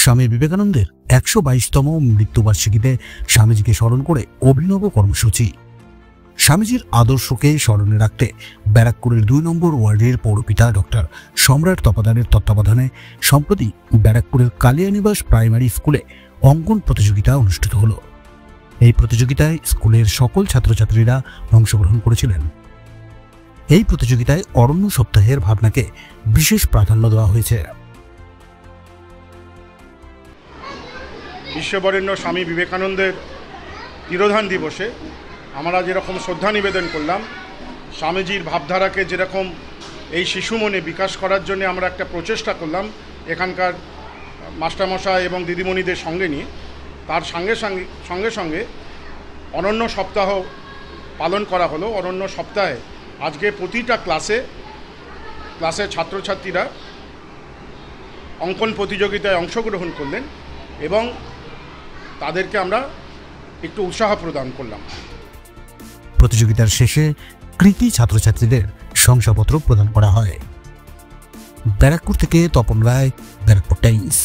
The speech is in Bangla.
স্বামী বিবেকানন্দের ১২২তম মৃত্যুবার্ষিকীতে স্বামীজিকে স্মরণ করে অভিনব কর্মসূচি। স্বামীজির আদর্শকে স্মরণে রাখতে ব্যারাকপুরের ২ নম্বর ওয়ার্ডের পৌরপিতা ডক্টর সম্রাট তপাদারের তত্ত্বাবধানে সম্প্রতি ব্যারাকপুরের কালিয়ানিবাস প্রাইমারি স্কুলে অঙ্কন প্রতিযোগিতা অনুষ্ঠিত হল। এই প্রতিযোগিতায় স্কুলের সকল ছাত্রছাত্রীরা অংশগ্রহণ করেছিলেন। এই প্রতিযোগিতায় অরণ্য সপ্তাহের ভাবনাকে বিশেষ প্রাধান্য দেওয়া হয়েছে। বিশ্ববরেণ্য স্বামী বিবেকানন্দের তিরোধান দিবসে আমরা যেরকম শ্রদ্ধা নিবেদন করলাম, স্বামীজির ভাবধারাকে যেরকম এই শিশু মনে বিকাশ করার জন্য আমরা একটা প্রচেষ্টা করলাম এখানকার মাস্টারমশাই এবং দিদিমণিদের সঙ্গে নিয়ে, তার সঙ্গে সঙ্গে অরণ্য সপ্তাহ পালন করা হলো। অরণ্য সপ্তাহে আজকে প্রতিটা ক্লাসের ছাত্রছাত্রীরা অঙ্কন প্রতিযোগিতায় অংশগ্রহণ করলেন এবং তাদেরকে আমরা একটু উৎসাহ প্রদান করলাম। প্রতিযোগিতার শেষে কৃতী ছাত্রছাত্রীদের শংসাপত্র প্রদান করা হয়। ব্যারাকপুর থেকে তপন রায়, ব্যারাকপুর টাইমস।